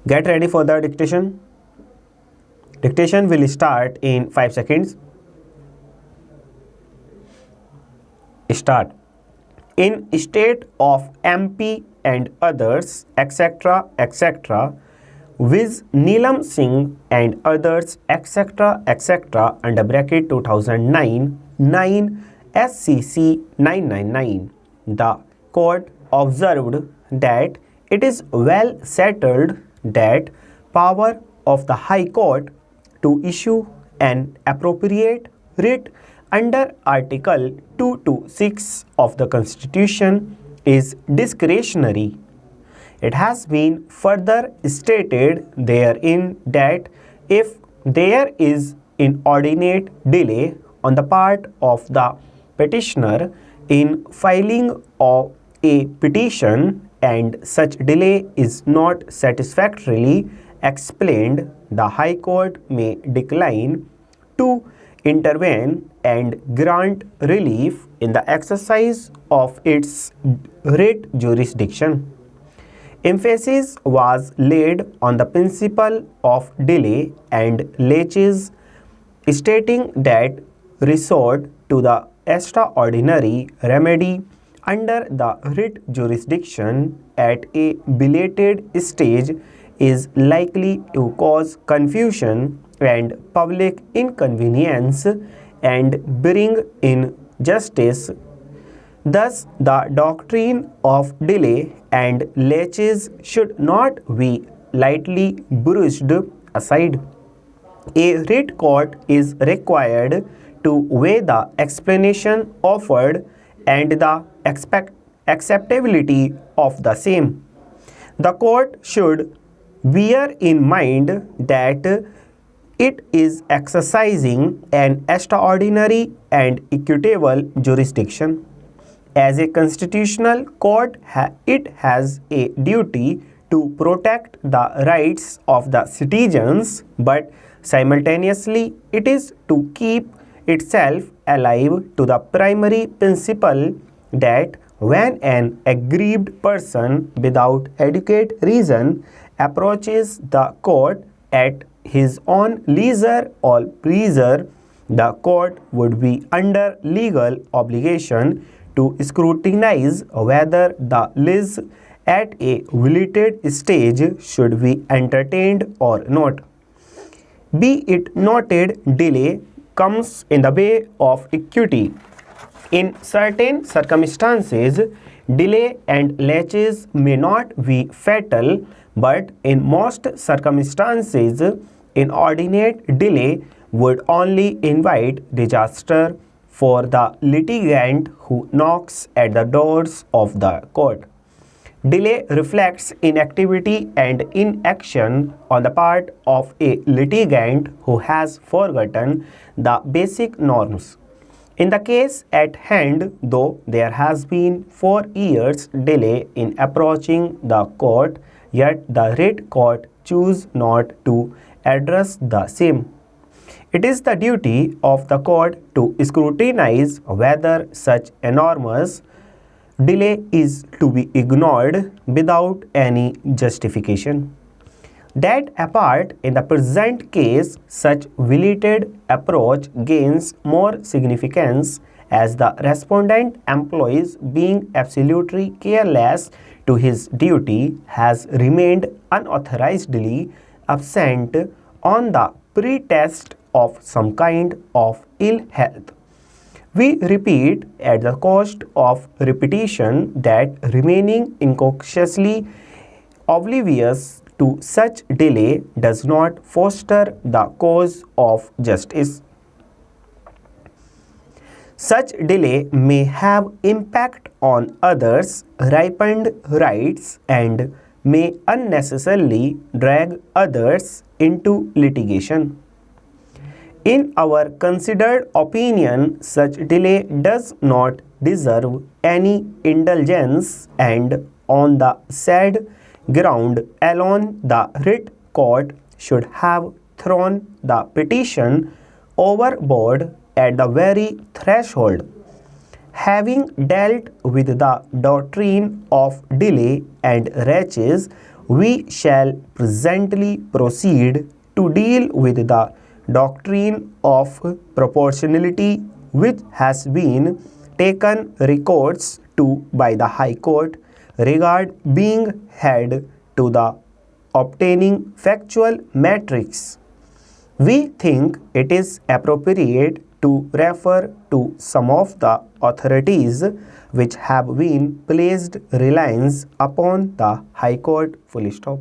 Get ready for the dictation. Dictation will start in 5 seconds. Start. In state of MP and others, etc., etc., with Neelam Singh and others, etc., etc., under bracket 2009, 9 SCC 999. The court observed that it is well settled that power of the High Court to issue an appropriate writ under Article 226 of the Constitution is discretionary. It has been further stated therein that if there is inordinate delay on the part of the petitioner in filing of a petition and such delay is not satisfactorily explained, the High Court may decline to intervene and grant relief in the exercise of its writ jurisdiction. Emphasis was laid on the principle of delay and laches, stating that resort to the extraordinary remedy under the writ jurisdiction at a belated stage is likely to cause confusion and public inconvenience and bring in justice. Thus, the doctrine of delay and laches should not be lightly brushed aside. A writ court is required to weigh the explanation offered and the acceptability of the same. The court should bear in mind that it is exercising an extraordinary and equitable jurisdiction. As a constitutional court, it has a duty to protect the rights of the citizens, but simultaneously it is to keep itself alive to the primary principle that when an aggrieved person without adequate reason approaches the court at his own leisure or pleasure, the court would be under legal obligation to scrutinize whether the lease at a belated stage should be entertained or not. Be it noted, delay comes in the way of equity. In certain circumstances, delay and laches may not be fatal, but in most circumstances, inordinate delay would only invite disaster for the litigant who knocks at the doors of the court. Delay reflects inactivity and inaction on the part of a litigant who has forgotten the basic norms. In the case at hand, though there has been 4 years delay in approaching the court, yet the writ court choose not to address the same. It is the duty of the court to scrutinize whether such enormous delay is to be ignored without any justification. That apart, in the present case, such belated approach gains more significance as the respondent employees, being absolutely careless to his duty, has remained unauthorizedly absent on the pretext of some kind of ill health. We repeat at the cost of repetition that remaining incautiously oblivious to such delay does not foster the cause of justice. Such delay may have impact on others' ripened rights and may unnecessarily drag others into litigation. In our considered opinion, such delay does not deserve any indulgence, and on the said ground alone, the writ court should have thrown the petition overboard at the very threshold. Having dealt with the doctrine of delay and laches, We shall presently proceed to deal with the doctrine of proportionality, which has been taken recourse to by the High Court, regard being had to the obtaining factual matrix. We think it is appropriate to refer to some of the authorities which have been placed reliance upon the High Court. Full stop.